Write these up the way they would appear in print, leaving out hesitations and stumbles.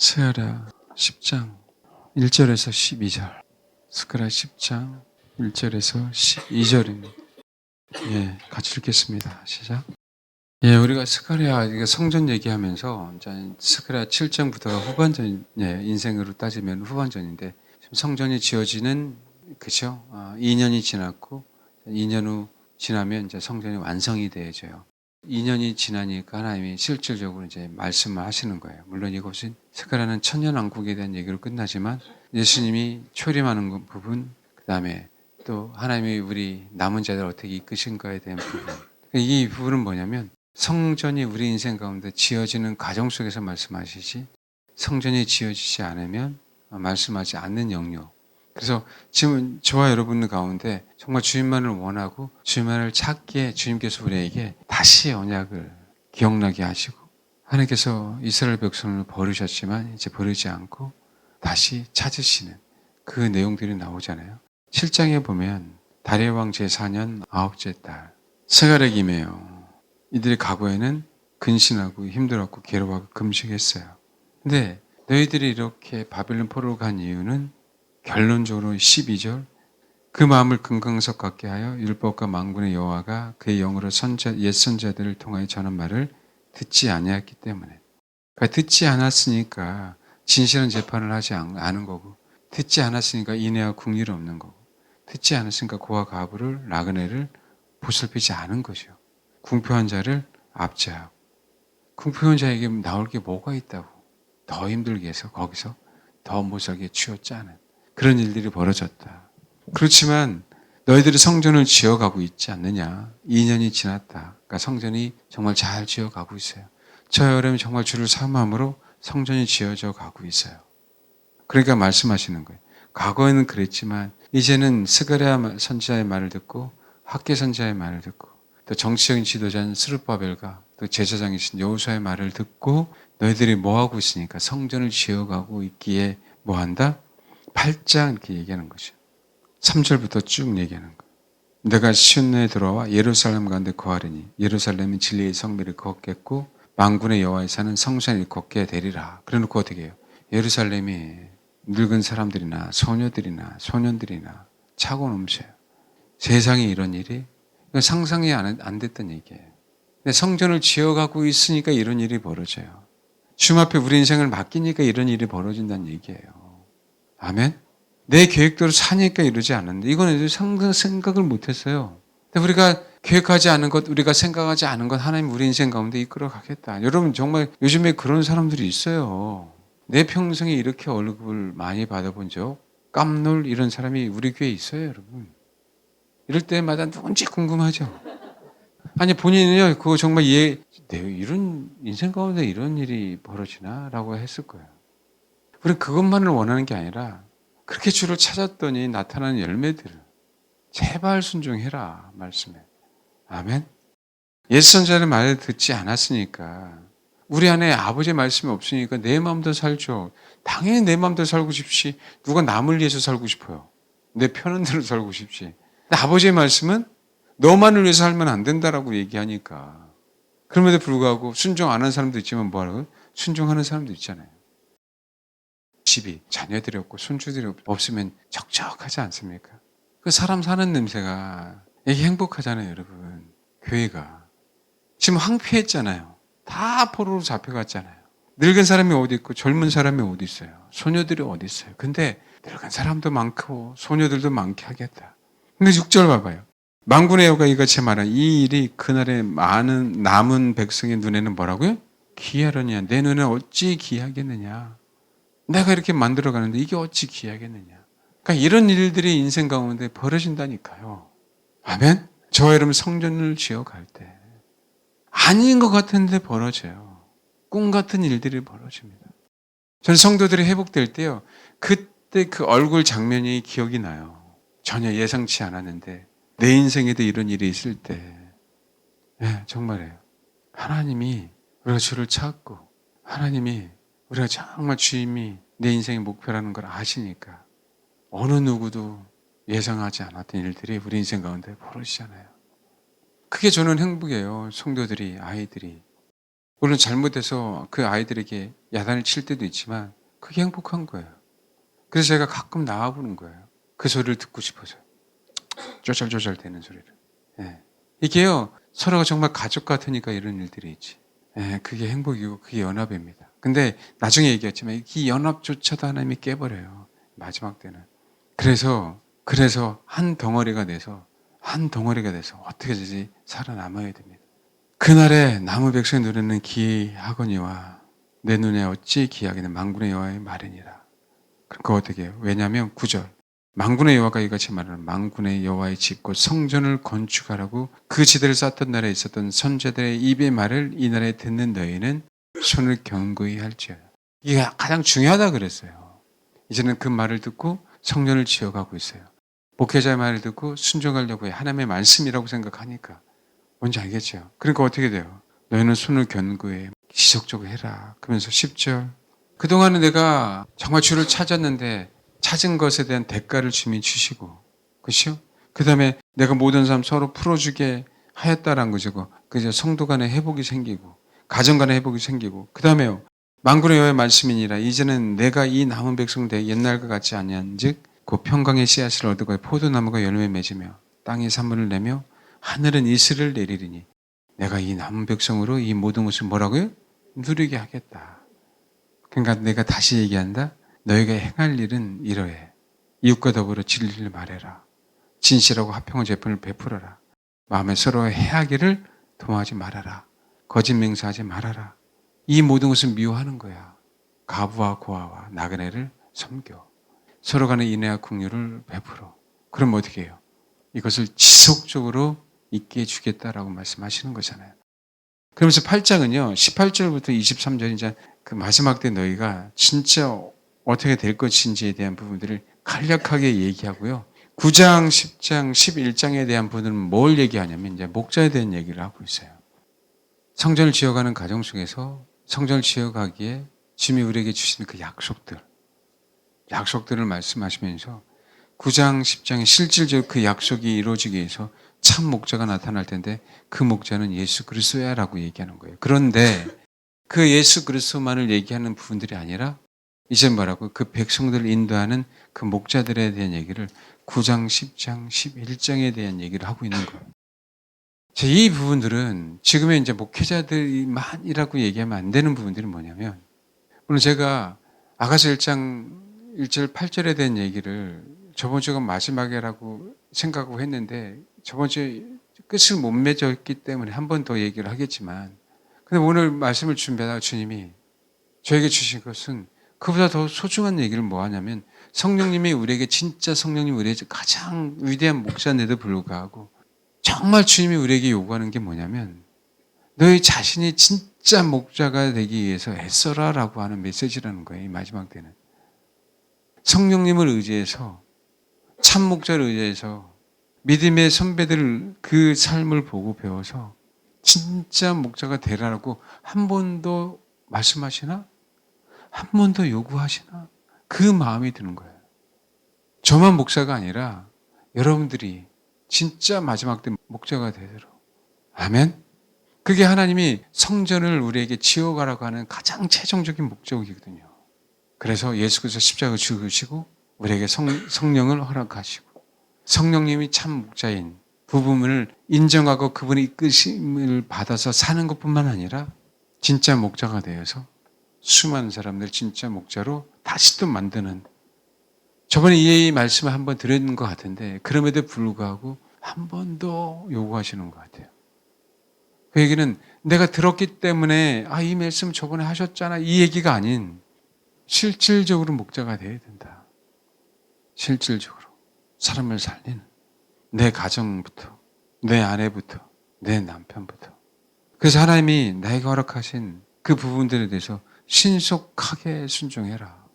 스가랴 10장 1절에서 12절. 스가랴 10장 1절에서 12절입니다. 같이 읽겠습니다. 시작. 우리가 스가랴 성전 얘기하면서 이제 스가랴 7장부터가 후반전, 인생으로 따지면 후반전인데 지금 성전이 지어지는 그죠? 2년이 지났고 2년 후 지나면 이제 성전이 완성이 되어져요. 2년이 지나니까 하나님이 실질적으로 이제 말씀을 하시는 거예요. 물론 이것은 스가랴는 천년왕국에 대한 얘기로 끝나지만 예수님이 초림하는 부분, 그 다음에 또 하나님이 우리 남은 자들 어떻게 이끄신가에 대한 부분. 이 부분은 뭐냐면 성전이 우리 인생 가운데 지어지는 과정 속에서 말씀하시지 성전이 지어지지 않으면 말씀하지 않는 영역. 그래서 지금 저와 여러분 가운데 정말 주님만을 원하고 주님만을 찾기에 주님께서 우리에게 다시 언약을 기억나게 하시고 하나님께서 이스라엘 백성을 버리셨지만 이제 버리지 않고 다시 찾으시는 그 내용들이 나오잖아요. 7장에 보면 다리아 왕 제4년 9째 달 스가랴기매요. 이들이 과거에는 근신하고 힘들었고 괴로워하고 금식했어요. 근데 너희들이 이렇게 바벨론 포로로 간 이유는 결론적으로 12절 그 마음을 금강석 같게 하여 율법과 만군의 여호와가 그의 영으로 옛 선자들을 통하여 전한 말을 듣지 아니하였기 때문에. 그러니까 듣지 않았으니까 진실한 재판을 하지 않은 거고, 듣지 않았으니까 인애와 궁리를 없는 거고, 듣지 않았으니까 고와 가부를 나그네를 보살피지 않은 거죠. 궁표한 자를 압제하고, 궁표한 자에게 나올 게 뭐가 있다고 더 힘들게 해서 거기서 더 못 살게 쥐어짜는 그런 일들이 벌어졌다. 그렇지만 너희들이 성전을 지어가고 있지 않느냐. 2년이 지났다. 그러니까 성전이 정말 잘 지어가고 있어요. 저 여름에 정말 주를 사모함으로 성전이 지어져 가고 있어요. 그러니까 말씀하시는 거예요. 과거에는 그랬지만 이제는 스가랴 선지자의 말을 듣고 학개 선지자의 말을 듣고 또 정치적인 지도자인 스룹바벨과 또 제사장이신 여호수아의 말을 듣고 너희들이 뭐하고 있으니까 성전을 지어가고 있기에 뭐한다? 8장 이렇게 얘기하는 거죠. 3절부터 쭉 얘기하는 거예요. 내가 시온에 들어와 예루살렘 가운데 거하리니 예루살렘은 진리의 성미를 걷겠고 만군의 여호와의 사는 성산을 걷게 되리라. 그래놓고 어떻게 해요? 예루살렘이 늙은 사람들이나 소녀들이나 소년들이나 차고 넘쳐요. 세상에 이런 일이 상상이 안 됐던 얘기예요. 근데 성전을 지어가고 있으니까 이런 일이 벌어져요. 주님 앞에 우리 인생을 맡기니까 이런 일이 벌어진다는 얘기예요. 아멘? 내 계획대로 사니까 이러지 않는데 이건 생각을 못했어요. 근데 우리가 계획하지 않은 것, 우리가 생각하지 않은 것 하나님 우리 인생 가운데 이끌어 가겠다. 여러분 정말 요즘에 그런 사람들이 있어요. 내 평생에 이렇게 월급을 많이 받아본 적 깜놀 이런 사람이 우리 교회에 있어요, 여러분. 이럴 때마다 누군지 궁금하죠. 아니 본인은요, 그거 정말 내가 이런 인생 가운데 이런 일이 벌어지나라고 했을 거예요. 우리는 그것만을 원하는 게 아니라 그렇게 주를 찾았더니 나타나는 열매들을 제발 순종해라 말씀에. 아멘. 옛 선자의 말을 듣지 않았으니까 우리 안에 아버지의 말씀이 없으니까 내 마음대로 살죠. 당연히 내 마음대로 살고 싶지. 누가 남을 위해서 살고 싶어요. 내 편한 대로 살고 싶지. 근데 아버지의 말씀은 너만을 위해서 살면 안 된다라고 얘기하니까. 그럼에도 불구하고 순종 안 하는 사람도 있지만 뭐하라고요? 순종하는 사람도 있잖아요. 집이 자녀들이 없고 손주들이 없으면 적적하지 않습니까? 그 사람 사는 냄새가 이게 행복하잖아요, 여러분. 교회가. 지금 황폐했잖아요. 다 포로로 잡혀갔잖아요. 늙은 사람이 어디 있고 젊은 사람이 어디 있어요. 소녀들이 어디 있어요. 근데 늙은 사람도 많고 소녀들도 많게 하겠다. 근데 6절 봐봐요. 만군의 여호와가 이같이 말한 이 일이 그날의 많은 남은 백성의 눈에는 뭐라고요? 기이하려냐. 내 눈에 어찌 기이하겠느냐. 내가 이렇게 만들어가는데 이게 어찌 기이하겠느냐. 그러니까 이런 일들이 인생 가운데 벌어진다니까요. 아멘? 저와 여러분 성전을 지어갈 때 아닌 것 같은데 벌어져요. 꿈 같은 일들이 벌어집니다. 저는 성도들이 회복될 때요. 그때 그 얼굴 장면이 기억이 나요. 전혀 예상치 않았는데 내 인생에도 이런 일이 있을 때 정말이에요. 하나님이 우리가 주를 찾고 하나님이 우리가 정말 주님이 내 인생의 목표라는 걸 아시니까 어느 누구도 예상하지 않았던 일들이 우리 인생 가운데 벌어지잖아요. 그게 저는 행복이에요. 성도들이, 아이들이 물론 잘못해서 그 아이들에게 야단을 칠 때도 있지만 그게 행복한 거예요. 그래서 제가 가끔 나와보는 거예요. 그 소리를 듣고 싶어서요. 쪼잘쪼잘 되는 소리를. 예. 이게요, 서로가 정말 가족 같으니까 이런 일들이 있지. 예, 그게 행복이고 그게 연합입니다. 근데 나중에 얘기했지만 이 연합조차도 하나님이 깨버려요. 마지막 때는. 그래서 한 덩어리가 돼서 어떻게 되지? 살아남아야 됩니다. 그날에 나무 백성의 노래는 기하거니와 내 눈에 어찌 기하기는 만군의 여호와의 말이니라. 그거 어떻게 해요? 왜냐하면 9절 만군의 여호와가 이같이 말하는 만군의 여호와의 집 곧 성전을 건축하라고 그 지대를 쌓던 날에 있었던 선제들의 입의 말을 이 날에 듣는 너희는 손을 견고히 할지어다. 이게 가장 중요하다 그랬어요. 이제는 그 말을 듣고 성전을 지어가고 있어요. 목회자의 말을 듣고 순종하려고 해. 하나님의 말씀이라고 생각하니까. 뭔지 알겠죠? 그러니까 어떻게 돼요? 너희는 손을 견고히 지속적으로 해라. 그러면서 10절 그동안은 내가 정말 주를 찾았는데 찾은 것에 대한 대가를 주님이 주시고 그렇죠? 그 다음에 내가 모든 사람 서로 풀어주게 하였다라는 거죠. 그죠? 성도 간에 회복이 생기고 가정 간에 회복이 생기고 그 다음에요. 만군의 여호와의 말씀이니라 이제는 내가 이 남은 백성 대 옛날과 같지 아니한즉 그 평강의 씨앗을 얻고 포도나무가 열매 맺으며 땅이 산물을 내며 하늘은 이슬을 내리리니 내가 이 남은 백성으로 이 모든 것을 뭐라고요? 누리게 하겠다. 그러니까 내가 다시 얘기한다. 너희가 행할 일은 이러해. 이웃과 더불어 진리를 말해라. 진실하고 화평한 제품을 베풀어라. 마음에 서로 해하기를 도모하지 말아라. 거짓 맹세하지 말아라. 이 모든 것을 미워하는 거야. 가부와 고아와 나그네를 섬겨. 서로 간의 인애와 긍휼을 베풀어. 그럼 어떻게 해요? 이것을 지속적으로 있게 해주겠다라고 말씀하시는 거잖아요. 그러면서 8장은요. 18절부터 23절 이제 그 마지막 때 너희가 진짜 어떻게 될 것인지에 대한 부분들을 간략하게 얘기하고요. 9장, 10장, 11장에 대한 부분은 뭘 얘기하냐면 이제 목자에 대한 얘기를 하고 있어요. 성전을 지어가는 과정 속에서 성전을 지어가기에 주님이 우리에게 주신 그 약속들을 말씀하시면서 9장, 10장에 실질적으로 그 약속이 이루어지기 위해서 참 목자가 나타날 텐데 그 목자는 예수 그리스도야라고 얘기하는 거예요. 그런데 그 예수 그리스도만을 얘기하는 부분들이 아니라 이제 뭐라고 그 백성들을 인도하는 그 목자들에 대한 얘기를 9장, 10장, 11장에 대한 얘기를 하고 있는 거예요. 이 부분들은 지금의 이제 목회자들만이라고 얘기하면 안 되는 부분들이 뭐냐면 오늘 제가 아가서 1장 1절 8절에 대한 얘기를 저번 주가 마지막이라고 생각하고 했는데 저번 주에 끝을 못 맺었기 때문에 한 번 더 얘기를 하겠지만 근데 오늘 말씀을 준비하다가 주님이 저에게 주신 것은 그보다 더 소중한 얘기를 뭐 하냐면 성령님이 우리에게 진짜 성령님 우리에게 가장 위대한 목자인데도 불구하고 정말 주님이 우리에게 요구하는 게 뭐냐면 너희 자신이 진짜 목자가 되기 위해서 애써라 라고 하는 메시지라는 거예요. 이 마지막 때는. 성령님을 의지해서 참 목자를 의지해서 믿음의 선배들 그 삶을 보고 배워서 진짜 목자가 되라고 한 번도 말씀하시나? 한 번도 요구하시나? 그 마음이 드는 거예요. 저만 목사가 아니라 여러분들이 진짜 마지막 때 목자가 되도록. 아멘? 그게 하나님이 성전을 우리에게 지어가라고 하는 가장 최종적인 목적이거든요. 그래서 예수께서 십자가를 죽으시고 우리에게 성령을 허락하시고 성령님이 참 목자인 부분을 인정하고 그분의 이끄심을 받아서 사는 것뿐만 아니라 진짜 목자가 되어서 수많은 사람들 진짜 목자로 다시 또 만드는 저번에 이 말씀을 한번 드렸는 것 같은데 그럼에도 불구하고 한 번 더 요구하시는 것 같아요. 그 얘기는 내가 들었기 때문에 이 말씀 저번에 하셨잖아 이 얘기가 아닌 실질적으로 목자가 되어야 된다. 실질적으로 사람을 살리는 내 가정부터 내 아내부터 내 남편부터 그래서 하나님이 나에게 허락하신 그 부분들에 대해서 신속하게 순종해라.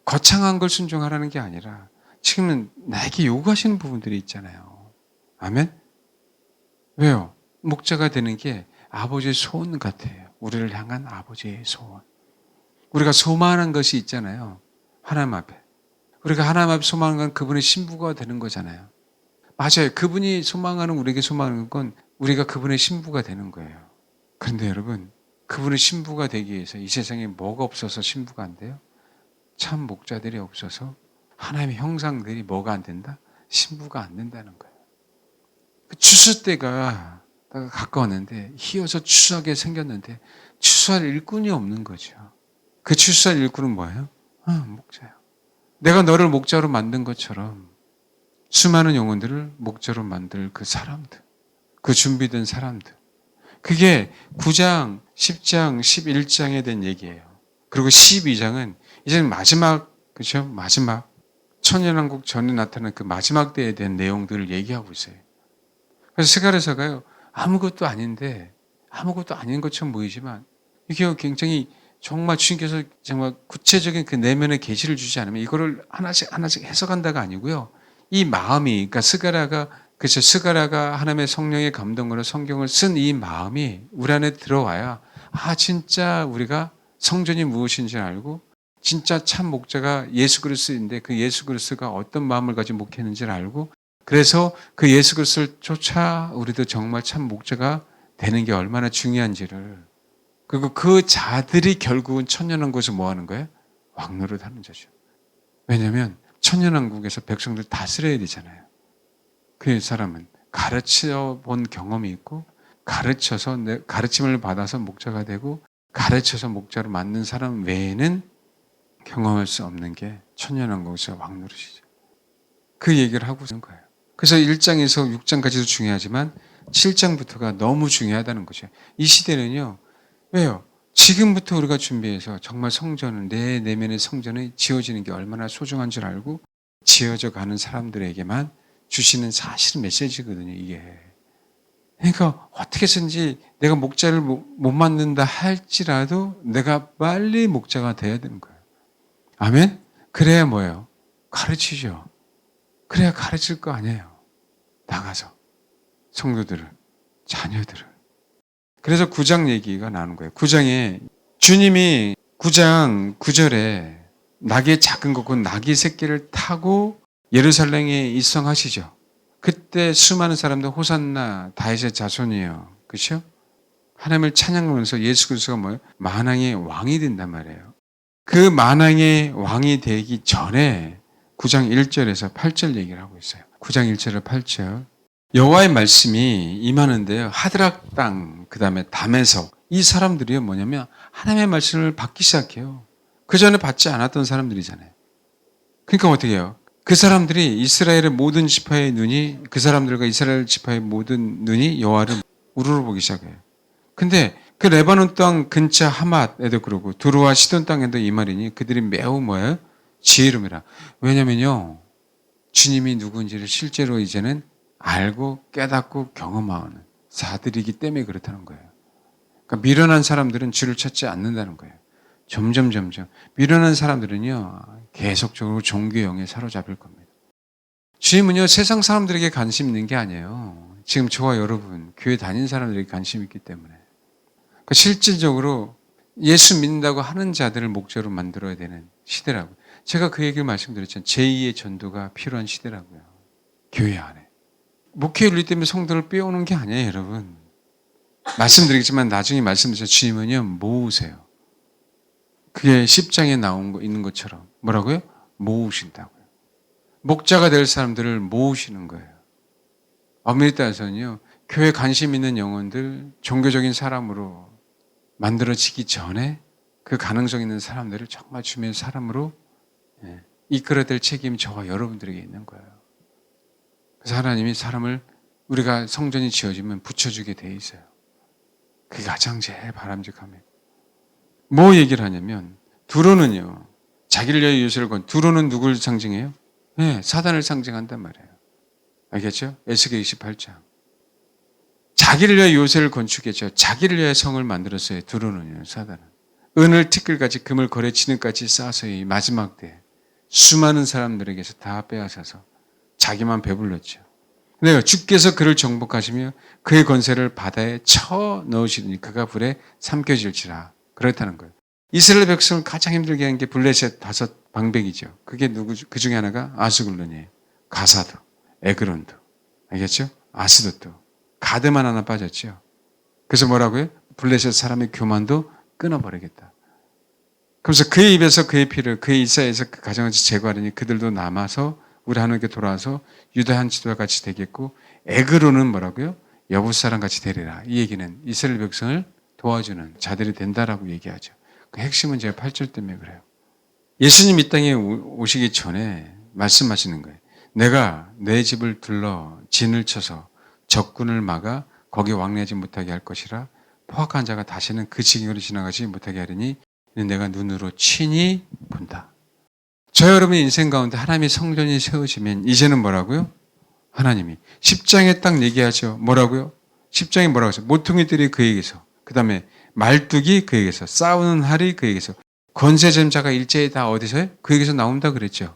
거창한 걸 순종하라는 게 아니라 지금은 나에게 요구하시는 부분들이 있잖아요. 아멘? 왜요? 목자가 되는 게 아버지의 소원 같아요. 우리를 향한 아버지의 소원. 우리가 소망하는 것이 있잖아요. 하나님 앞에. 우리가 하나님 앞에 소망하는 건 그분의 신부가 되는 거잖아요. 맞아요. 그분이 소망하는 우리에게 소망하는 건 우리가 그분의 신부가 되는 거예요. 그런데 여러분 그분의 신부가 되기 위해서 이 세상에 뭐가 없어서 신부가 안 돼요? 참 목자들이 없어서 하나님의 형상들이 뭐가 안 된다? 신부가 안 된다는 거예요. 그 추수 때가 가까웠는데 희어서 추수하게 생겼는데 추수할 일꾼이 없는 거죠. 그 추수할 일꾼은 뭐예요? 목자예요. 내가 너를 목자로 만든 것처럼 수많은 영혼들을 목자로 만들 그 사람들, 그 준비된 사람들. 그게 9장, 10장, 11장에 대한 얘기예요. 그리고 12장은 이제는 마지막, 그렇죠? 마지막 천년왕국 전에 나타난 그 마지막 때에 대한 내용들을 얘기하고 있어요. 그래서 스가랴서가요, 아무것도 아닌데 아무것도 아닌 것처럼 보이지만 이게 굉장히 정말 주님께서 정말 구체적인 그 내면의 계시를 주지 않으면 이거를 하나씩 하나씩 해석한다가 아니고요. 이 마음이, 그러니까 스가랴가 하나님의 성령의 감동으로 성경을 쓴 이 마음이 우리 안에 들어와야 진짜 우리가 성전이 무엇인지 알고 진짜 참 목자가 예수 그리스도인데 그 예수 그리스도가 어떤 마음을 가지고 목회했는지를 알고 그래서 그 예수 그리스도를 쫓아 우리도 정말 참 목자가 되는 게 얼마나 중요한지를 그리고 그 자들이 결국은 천년왕국에서 뭐 하는 거예요? 왕노릇하는 자죠. 왜냐하면 천년왕국에서 백성들 다스려야 되잖아요. 그 사람은 가르쳐 본 경험이 있고 가르쳐서 가르침을 받아서 목자가 되고 가르쳐서 목자로 만든 사람 외에는 경험할 수 없는 게 천년왕국에서 왕노릇이죠. 그 얘기를 하고 있는 거예요. 그래서 1장에서 6장까지도 중요하지만 7장부터가 너무 중요하다는 거죠. 이 시대는요. 왜요? 지금부터 우리가 준비해서 정말 성전은 내 내면의 성전이 지어지는 게 얼마나 소중한 줄 알고 지어져 가는 사람들에게만 주시는 사실 메시지거든요. 이게. 그러니까 어떻게 해서든지 내가 목자를 못 만든다 할지라도 내가 빨리 목자가 돼야 되는 거예요. 아멘? 그래야 뭐예요? 가르치죠. 그래야 가르칠 거 아니에요. 나가서 성도들을, 자녀들을. 그래서 9장 얘기가 나오는 거예요. 9장에 주님이 9장 9절에 낙의 작은 것, 곧 낙의 새끼를 타고 예루살렘에 입성하시죠. 그때 수많은 사람들 호산나 다윗의 자손이에요. 그렇죠? 하나님을 찬양하면서 예수 그리스도가 뭐예요? 만왕의 왕이 된단 말이에요. 그 만왕의 왕이 되기 전에 9장 1절에서 8절 얘기를 하고 있어요. 9장 1절에서 8절. 여호와의 말씀이 임하는데요. 하드락 땅, 그 다음에 다메석. 이 사람들이 뭐냐면 하나님의 말씀을 받기 시작해요. 그 전에 받지 않았던 사람들이잖아요. 그러니까 어떻게 해요? 그 사람들이 이스라엘의 모든 지파의 눈이, 그 사람들과 이스라엘 지파의 모든 눈이 여호와를 우러러보기 시작해요. 근데 그 레바논 땅 근처 하맛에도 그러고 두루와 시돈 땅에도 이 말이니 그들이 매우 뭐예요? 지혜로움이라. 왜냐면요. 주님이 누구인지를 실제로 이제는 알고 깨닫고 경험하는 자들이기 때문에 그렇다는 거예요. 그러니까 미련한 사람들은 주를 찾지 않는다는 거예요. 점점 미련한 사람들은요. 계속적으로 종교형에 사로잡힐 겁니다. 주님은요. 세상 사람들에게 관심 있는 게 아니에요. 지금 저와 여러분 교회 다니는 사람들에게 관심 있기 때문에. 그러니까 실질적으로 예수 믿는다고 하는 자들을 목자로 만들어야 되는 시대라고요. 제가 그 얘기를 말씀드렸잖아요. 제2의 전도가 필요한 시대라고요. 교회 안에. 목회 윤리 때문에 성도를 빼오는 게 아니에요, 여러분. 말씀드리겠지만 나중에 말씀드려서 주님은요, 모으세요. 그게 10장에 있는 것처럼. 뭐라고요? 모으신다고요. 목자가 될 사람들을 모으시는 거예요. 엄밀히 따져서는요, 교회 관심 있는 영혼들, 종교적인 사람으로 만들어지기 전에 그 가능성 있는 사람들을 정말 주님의 사람으로 이끌어야 될 책임이 저와 여러분들에게 있는 거예요. 그래서 하나님이 사람을 우리가 성전이 지어지면 붙여주게 돼 있어요. 그게 가장 제일 바람직합니다. 뭐 얘기를 하냐면 두로는요. 자기를 위하여 요새를 건 두로는 누굴 상징해요? 네, 사단을 상징한단 말이에요. 알겠죠? 에스겔 28장. 자기를 위하여 요새를 건축했죠. 자기를 위하여 성을 만들었어요. 두로는요. 사단은. 은을 티끌같이 금을 거래 진흙같이 쌓아서 이 마지막 때 수많은 사람들에게서 다 빼앗아서 자기만 배불렀죠. 근데 주께서 그를 정복하시며 그의 권세를 바다에 쳐 넣으시더니 그가 불에 삼켜질지라. 그렇다는 거예요. 이스라엘 백성을 가장 힘들게 한 게 블레셋 5 방백이죠. 그게 누구죠? 그 중에 하나가 아스글론이에요. 가사도, 에그론도. 알겠죠? 아스돗도. 가드만 하나 빠졌죠. 그래서 뭐라고요? 블레셋 사람의 교만도 끊어버리겠다. 그래서 그의 입에서 그의 피를 그의 이사에서 그 가정을 제거하려니 그들도 남아서 우리 하나님께 돌아와서 유다 한 지도와 같이 되겠고 에그로는 뭐라고요? 여부 사람 같이 되리라. 이 얘기는 이스라엘 백성을 도와주는 자들이 된다라고 얘기하죠. 그 핵심은 제가 8절 때문에 그래요. 예수님 이 땅에 오시기 전에 말씀하시는 거예요. 내가 내 집을 둘러 진을 쳐서 적군을 막아 거기 왕래하지 못하게 할 것이라 포악한 자가 다시는 그 지경으로 지나가지 못하게 하리니 내가 눈으로 친히 본다. 저 여러분의 인생 가운데 하나님의 성전이 세워지면 이제는 뭐라고요? 하나님이 10장에 딱 얘기하죠. 뭐라고요? 10장에 뭐라고 하죠? 모퉁이들이 그에게서, 그 다음에 말뚝이 그에게서, 싸우는 활이 그에게서, 권세점자가 일제히 다 어디서요? 그에게서 나온다 그랬죠.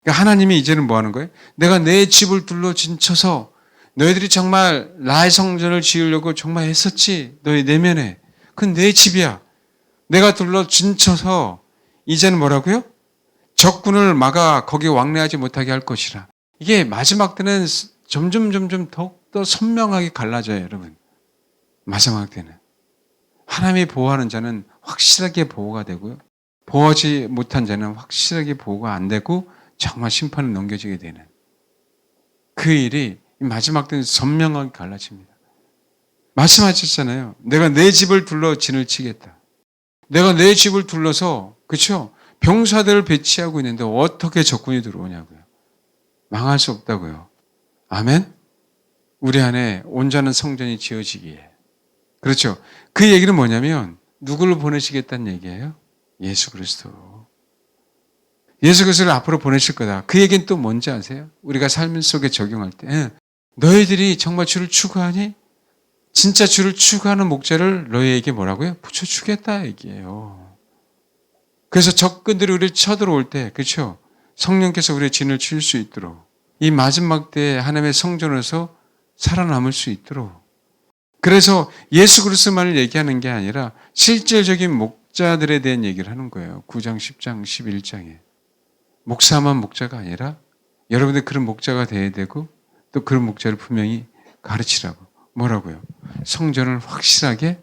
그러니까 하나님이 이제는 뭐 하는 거예요? 내가 내 집을 둘러 진쳐서 너희들이 정말 나의 성전을 지으려고 정말 했었지. 너희 내면에. 그건 내 집이야. 내가 둘러 진쳐서 이제는 뭐라고요? 적군을 막아 거기 왕래하지 못하게 할 것이라. 이게 마지막 때는 점점 더욱더 선명하게 갈라져요, 여러분. 마지막 때는. 하나님이 보호하는 자는 확실하게 보호가 되고요. 보호하지 못한 자는 확실하게 보호가 안 되고 정말 심판을 넘겨지게 되는 그 일이 마지막 때는 선명하게 갈라집니다. 말씀하셨잖아요. 내가 내 집을 둘러 진을 치겠다. 내가 내 집을 둘러서, 그렇죠? 병사들을 배치하고 있는데 어떻게 적군이 들어오냐고요. 망할 수 없다고요. 아멘? 우리 안에 온전한 성전이 지어지기에. 그렇죠? 그 얘기는 뭐냐면 누구를 보내시겠다는 얘기예요? 예수 그리스도. 예수 그리스도를 앞으로 보내실 거다. 그 얘기는 또 뭔지 아세요? 우리가 삶 속에 적용할 때 너희들이 정말 주를 추구하니? 진짜 주를 추구하는 목자를 너희에게 뭐라고요? 붙여주겠다 얘기예요. 그래서 적군들이 우리를 쳐들어올 때, 그렇죠? 성령께서 우리의 진을 칠 수 있도록 이 마지막 때에 하나님의 성전에서 살아남을 수 있도록. 그래서 예수 그리스도만을 얘기하는 게 아니라 실질적인 목자들에 대한 얘기를 하는 거예요. 9장, 10장, 11장에. 목사만 목자가 아니라 여러분들 그런 목자가 돼야 되고 또 그런 목자를 분명히 가르치라고. 뭐라고요? 성전을 확실하게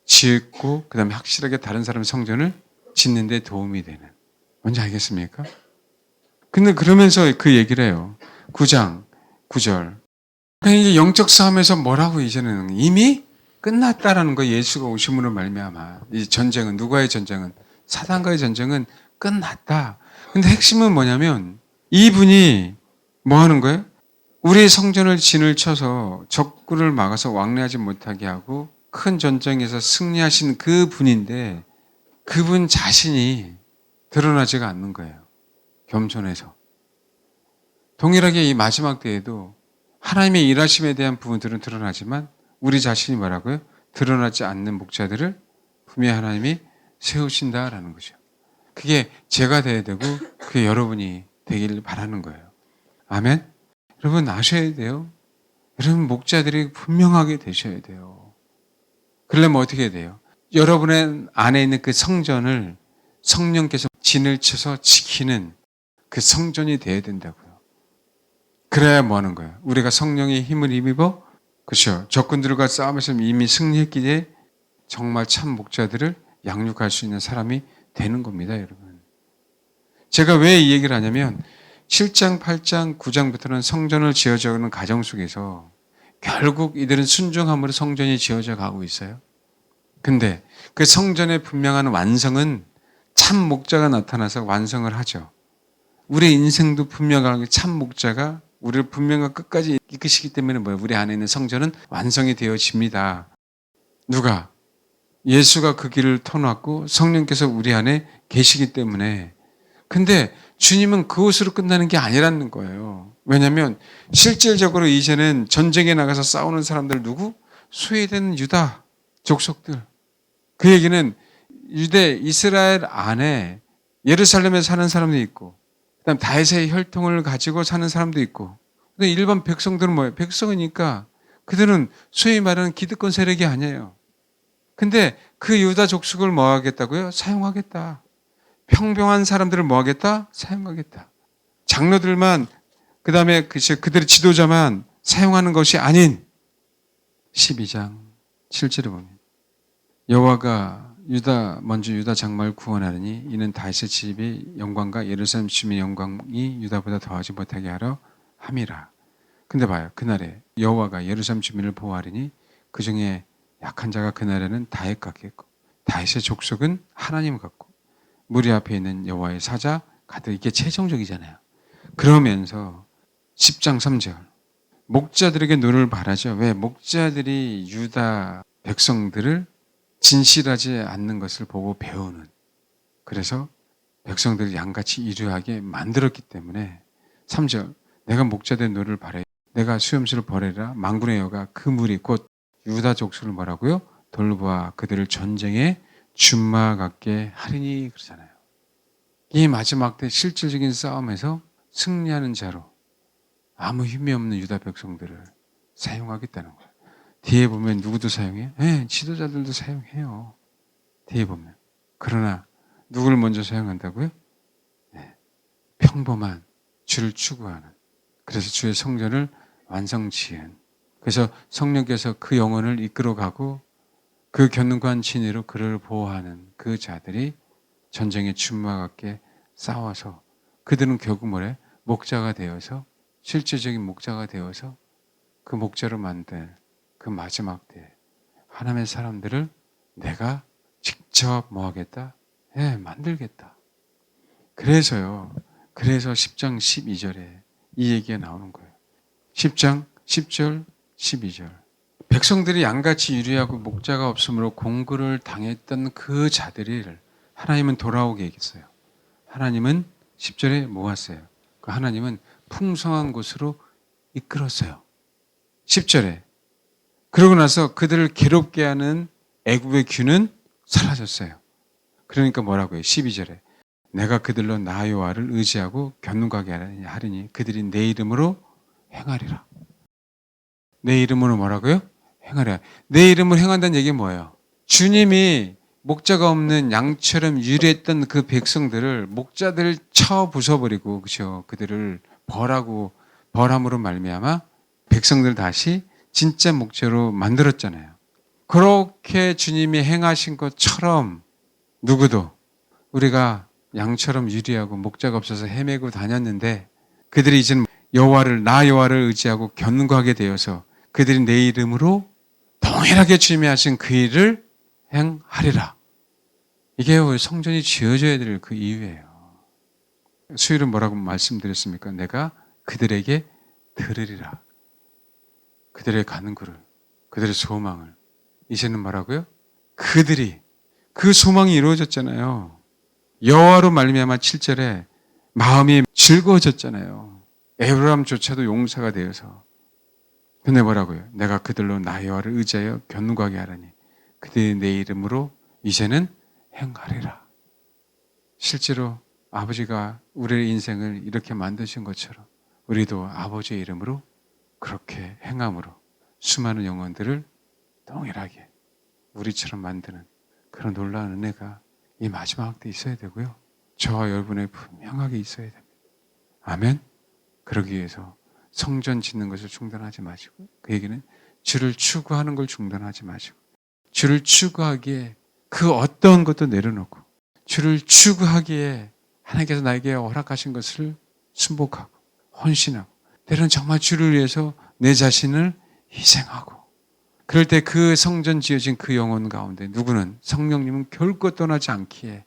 짓고 그 다음에 확실하게 다른 사람의 성전을 짓는 데 도움이 되는. 뭔지 알겠습니까? 근데 그러면서 그 얘기를 해요. 9장 9절. 그러니까 이제 영적 싸움에서 뭐라고 이제는 이미 끝났다라는 거. 예수가 오심으로 말미암아 이 전쟁은, 누구와의 전쟁은? 사단과의 전쟁은 끝났다. 근데 핵심은 뭐냐면 이분이 뭐 하는 거예요? 우리 성전을 진을 쳐서 적군을 막아서 왕래하지 못하게 하고 큰 전쟁에서 승리하신 그 분인데 그분 자신이 드러나지가 않는 거예요. 겸손해서. 동일하게 이 마지막 때에도 하나님의 일하심에 대한 부분들은 드러나지만 우리 자신이 뭐라고요? 드러나지 않는 목자들을 분명히 하나님이 세우신다라는 거죠. 그게 제가 돼야 되고 그게 여러분이 되기를 바라는 거예요. 아멘? 여러분 아셔야 돼요. 여러분 목자들이 분명하게 되셔야 돼요. 그러려면 어떻게 해야 돼요? 여러분의 안에 있는 그 성전을 성령께서 진을 쳐서 지키는 그 성전이 돼야 된다고요. 그래야 뭐 하는 거예요? 우리가 성령의 힘을 힘입어, 그렇죠? 적군들과 싸움에서 이미 승리했기에 정말 참 목자들을 양육할 수 있는 사람이 되는 겁니다, 여러분. 제가 왜 이 얘기를 하냐면 7장, 8장, 9장부터는 성전을 지어져가는 가정 속에서 결국 이들은 순종함으로 성전이 지어져 가고 있어요. 근데 그 성전의 분명한 완성은 참 목자가 나타나서 완성을 하죠. 우리 인생도 분명하게 참 목자가 우리를 분명한 끝까지 이끄시기 때문에 뭐예요? 우리 안에 있는 성전은 완성이 되어집니다. 누가? 예수가 그 길을 터놨고 성령께서 우리 안에 계시기 때문에. 근데 주님은 그것으로 끝나는 게 아니라는 거예요. 왜냐하면 실질적으로 이제는 전쟁에 나가서 싸우는 사람들 누구? 소외된 유다 족속들. 그 얘기는 유대 이스라엘 안에 예루살렘에 사는 사람도 있고 그다음 다윗의 혈통을 가지고 사는 사람도 있고 근데 일반 백성들은 뭐예요? 백성이니까 그들은 소위 말하는 기득권 세력이 아니에요. 근데 그 유다 족속을 뭐 하겠다고요? 사용하겠다. 평범한 사람들을 뭐 하겠다? 사용하겠다. 장로들만 그다음에 그들의 지도자만 사용하는 것이 아닌 12장 7절에 보면 여호와가 먼저 유다 장막을 구원하느니 이는 다윗의 집의 영광과 예루살렘 주민의 영광이 유다보다 더하지 못하게 하려 함이라. 근데 봐요. 그날에 여호와가 예루살렘 주민을 보호하리니 그 중에 약한 자가 그날에는 다윗 같겠고 다윗의 족속은 하나님 같고 무리 앞에 있는 여호와의 사자 가득. 이게 최종적이잖아요. 그러면서 10장 3절 목자들에게 눈을 바라죠. 왜? 목자들이 유다 백성들을 진실하지 않는 것을 보고 배우는, 그래서 백성들을 양같이 이루하게 만들었기 때문에 3절 내가 목자들의 눈을 바래 내가 수염수를 버리라. 만군의 여호와가 그 무리 곧 유다 족속을 뭐라고요? 돌보아 그들을 전쟁에 준마 같게 하리니 그러잖아요. 이 마지막 때 실질적인 싸움에서 승리하는 자로 아무 힘이 없는 유다 백성들을 사용하겠다는 거예요. 뒤에 보면 누구도 사용해요? 네, 지도자들도 사용해요. 뒤에 보면. 그러나 누구를 먼저 사용한다고요? 네, 평범한 주를 추구하는, 그래서 주의 성전을 완성지은, 그래서 성령께서 그 영혼을 이끌어가고 그 견고한 진리로 그를 보호하는 그 자들이 전쟁에 준마 같게 싸워서 그들은 결국 뭐래? 목자가 되어서, 실제적인 목자가 되어서 그 목자로 만든 그 마지막 때 하나님의 사람들을 내가 직접 뭐 하겠다? 예, 만들겠다. 그래서요. 그래서 10장 12절에 이 얘기가 나오는 거예요. 10장 10절 12절. 백성들이 양같이 유리하고 목자가 없으므로 공고를 당했던 그 자들을 하나님은 돌아오게 했어요. 하나님은 10절에 모았어요. 그 하나님은 풍성한 곳으로 이끌었어요. 10절에. 그러고 나서 그들을 괴롭게 하는 애굽의 규는 사라졌어요. 그러니까 뭐라고요? 12절에. 내가 그들로 나 여호와를 의지하고 견고하게 하리니 그들이 내 이름으로 행하리라. 내 이름으로 뭐라고요? 행하리라. 내 이름으로 행한다는 얘기는 뭐예요? 주님이 목자가 없는 양처럼 유리했던 그 백성들을 목자들을 쳐 부숴버리고, 그죠? 그들을 벌함으로 말미암아 백성들 다시 진짜 목자로 만들었잖아요. 그렇게 주님이 행하신 것처럼 누구도 우리가 양처럼 유리하고 목자가 없어서 헤매고 다녔는데 그들이 이제는 나 여호와를 의지하고 견고하게 되어서 그들이 내 이름으로 동일하게 주님이 하신 그 일을 행하리라. 이게 성전이 지어져야 될 그 이유예요. 수요일은 뭐라고 말씀드렸습니까? 내가 그들에게 들으리라. 그들의 간구를, 그들의 소망을. 이제는 뭐라고요? 그들이, 그 소망이 이루어졌잖아요. 여호와로 말미암아 7절에 마음이 즐거워졌잖아요. 에브라함조차도 용사가 되어서. 근데 뭐라고요? 내가 그들로 나 여호와를 의지하여 견고하게 하라니 그들이 내 이름으로 이제는 행하리라. 실제로 아버지가 우리의 인생을 이렇게 만드신 것처럼 우리도 아버지의 이름으로 그렇게 행함으로 수많은 영혼들을 동일하게 우리처럼 만드는 그런 놀라운 은혜가 이 마지막 때 있어야 되고요. 저와 여러분의 분명하게 있어야 됩니다. 아멘. 그러기 위해서 성전 짓는 것을 중단하지 마시고, 그 얘기는 주를 추구하는 걸 중단하지 마시고, 주를 추구하기에 그 어떤 것도 내려놓고 주를 추구하기에 하나님께서 나에게 허락하신 것을 순복하고 헌신하고, 때로는 정말 주를 위해서 내 자신을 희생하고, 그럴 때 그 성전 지어진 그 영혼 가운데 누구는, 성령님은 결코 떠나지 않기에,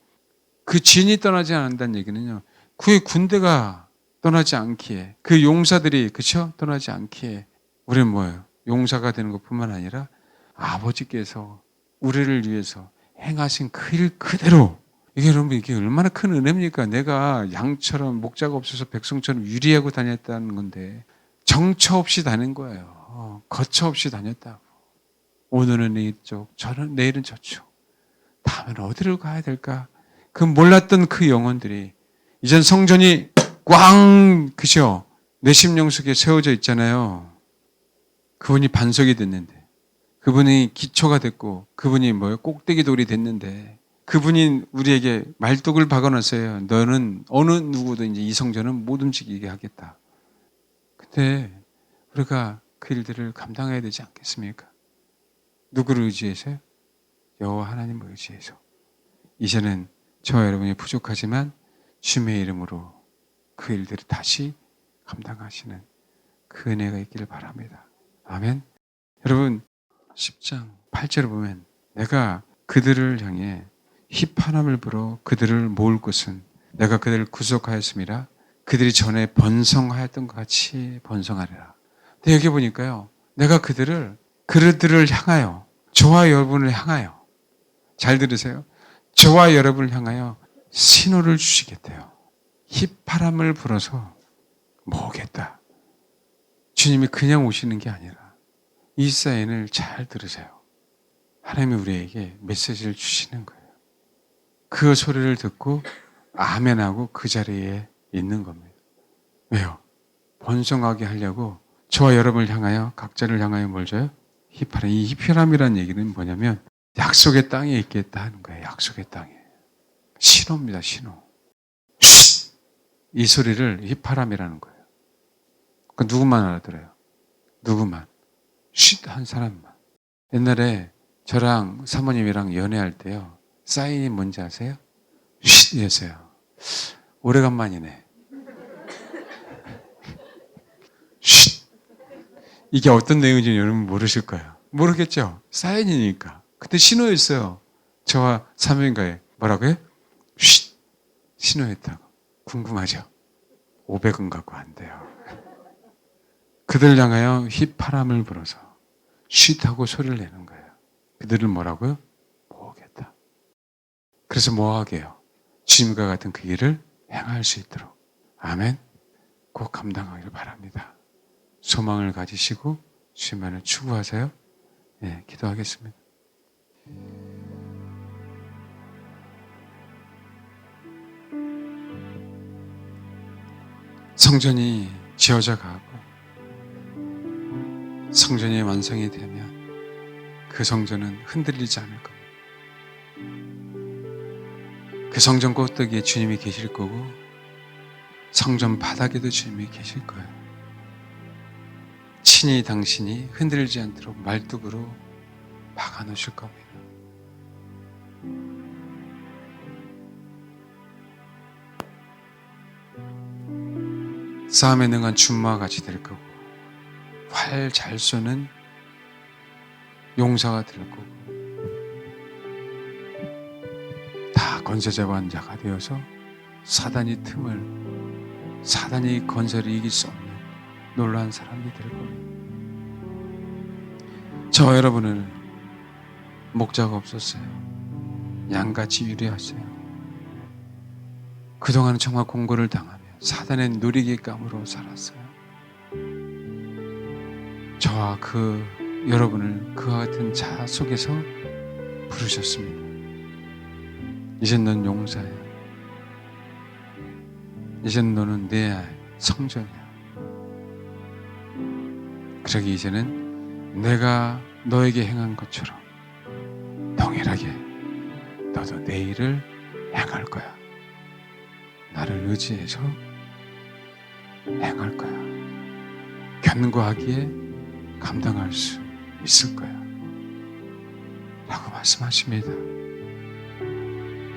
그 진이 떠나지 않는다는 얘기는요, 그의 군대가 떠나지 않기에, 그 용사들이 그쵸? 떠나지 않기에 우리는 뭐예요? 용사가 되는 것뿐만 아니라 아버지께서 우리를 위해서 행하신 그 일 그대로, 이게 여러분 이게 얼마나 큰 은혜입니까? 내가 양처럼 목자가 없어서 백성처럼 유리하고 다녔다는 건데 정처 없이 다닌 거예요. 거처 없이 다녔다고. 오늘은 이쪽, 내일은 저쪽. 다음엔 어디를 가야 될까? 그 몰랐던 그 영혼들이 이젠 성전이 꽝, 그죠? 내 심령 속에 세워져 있잖아요. 그분이 반석이 됐는데, 그분이 기초가 됐고, 그분이 꼭대기 돌이 됐는데, 그분이 우리에게 말뚝을 박아놨어요. 너는 어느 누구도 이제 이 성전은 못 움직이게 하겠다. 근데 우리가 그 일들을 감당해야 되지 않겠습니까? 누구를 의지해서요? 여호와 하나님을 의지해서 이제는 저와 여러분이 부족하지만 주님의 이름으로 그 일들을 다시 감당하시는 그 은혜가 있기를 바랍니다. 아멘. 여러분 10장 8절을 보면 내가 그들을 향해 휘파람을 불어 그들을 모을 것은 내가 그들을 구속하였음이라 그들이 전에 번성하였던 것 같이 번성하리라. 근데 여기 보니까요. 내가 그들을 향하여 저와 여러분을 향하여 잘 들으세요. 저와 여러분을 향하여 신호를 주시겠대요. 휘파람을 불어서 모으겠다. 주님이 그냥 오시는 게 아니라 이 사인을 잘 들으세요. 하나님이 우리에게 메시지를 주시는 거예요. 그 소리를 듣고 아멘하고 그 자리에 있는 겁니다. 왜요? 번성하게 하려고 저와 여러분을 향하여 각자를 향하여 뭘 줘요? 휘파람. 이 휘파람이라는 얘기는 뭐냐면 약속의 땅에 있겠다 하는 거예요. 약속의 땅에. 신호입니다. 신호. 이 소리를 휘파람이라는 거예요. 그 누구만 알아들어요? 누구만? 한 사람만. 옛날에 저랑 사모님이랑 연애할 때요. 사인이 뭔지 아세요? 이랬어요. 오래간만이네. 이게 어떤 내용인지 여러분 모르실 거예요. 모르겠죠? 사인이니까. 그때 신호였어요. 저와 사모님과의 뭐라고요? 신호였다고. 궁금하죠? 500원 갖고 안 돼요. 그들 향하여 휘파람을 불어서 하고 소리를 내는 거예요. 그들을 뭐라고요? 모으겠다. 그래서 뭐하게요? 주님과 같은 그 일을 행할 수 있도록. 아멘. 꼭 감당하기를 바랍니다. 소망을 가지시고 주님만을 추구하세요. 네, 기도하겠습니다. 성전이 지어져 가고 성전이 완성이 되면 그 성전은 흔들리지 않을 겁니다. 그 성전 꼭대기에 주님이 계실 거고 성전 바닥에도 주님이 계실 거예요. 친히 당신이 흔들리지 않도록 말뚝으로 박아놓으실 겁니다. 싸움에 능한 준마와 같이 될 거고 활 잘 쏘는 용사가 될 거고 다 건세자관자가 되어서 사단이 건설을 이길 수 없는 놀라운 사람이 될 겁니다. 저와 여러분을 목자가 없었어요. 양같이 유리하세요. 그동안은 정말 공고를 당하며 사단의 누리개감으로 살았어요. 저와 여러분을 그와 같은 자 속에서 부르셨습니다. 이젠 넌 용사야. 이젠 너는 내 성전이야. 그러기 이제는 내가 너에게 행한 것처럼 동일하게 너도 내 일을 행할 거야. 나를 의지해서 행할 거야. 견고하기에 감당할 수 있을 거야. 라고 말씀하십니다.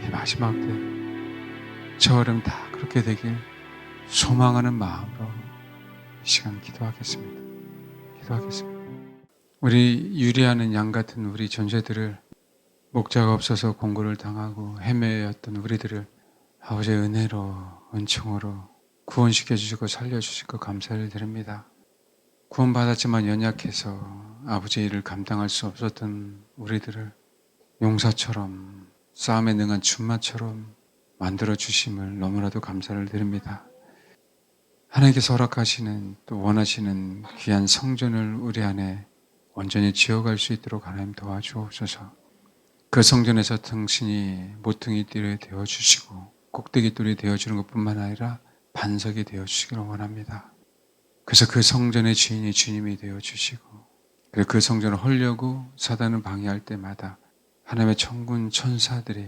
이 마지막 때 저 어름 다 그렇게 되길 소망하는 마음으로 이 시간 기도하겠습니다. 우리 유리하는 양 같은 우리 존재들을 목자가 없어서 공고를 당하고 헤매였던 우리들을 아버지의 은혜로 은총으로 구원시켜 주시고 살려주시고 감사를 드립니다. 구원받았지만 연약해서 아버지의 일을 감당할 수 없었던 우리들을 용사처럼 싸움에 능한 준마처럼 만들어 주심을 너무나도 감사를 드립니다. 하나님께서 허락하시는 또 원하시는 귀한 성전을 우리 안에 온전히 지어갈 수 있도록 하나님 도와주옵소서. 그 성전에서 당신이 모퉁이 띠를 되어주시고 꼭대기 띠를 되어주는 것뿐만 아니라 반석이 되어주시기를 원합니다. 그래서 그 성전의 주인이 주님이 되어주시고 그리고 그 성전을 헐려고 사단을 방해할 때마다 하나님의 천군 천사들이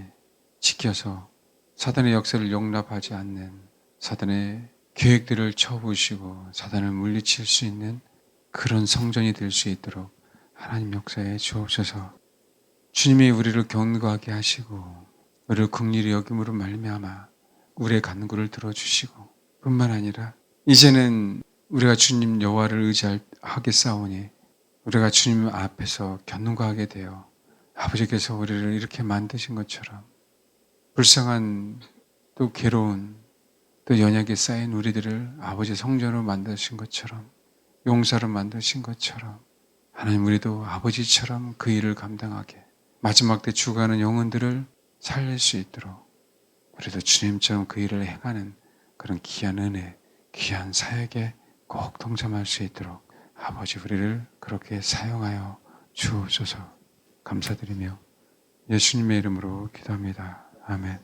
지켜서 사단의 역사를 용납하지 않는 사단의 계획들을 쳐부시고 사단을 물리칠 수 있는 그런 성전이 될 수 있도록 하나님 역사에 주옵소서. 주님이 우리를 견고하게 하시고 우리를 긍휼히 여김으로 말미암아 우리의 간구를 들어주시고 뿐만 아니라 이제는 우리가 주님 여호와를 의지하겠사오니 우리가 주님 앞에서 견고하게 되어 아버지께서 우리를 이렇게 만드신 것처럼 불쌍한 또 괴로운 또 연약에 쌓인 우리들을 아버지 성전으로 만드신 것처럼 용사로 만드신 것처럼 하나님 우리도 아버지처럼 그 일을 감당하게 마지막 때 죽어가는 영혼들을 살릴 수 있도록 우리도 주님처럼 그 일을 행하는 그런 귀한 은혜, 귀한 사역에 꼭 동참할 수 있도록 아버지 우리를 그렇게 사용하여 주옵소서. 감사드리며 예수님의 이름으로 기도합니다. 아멘.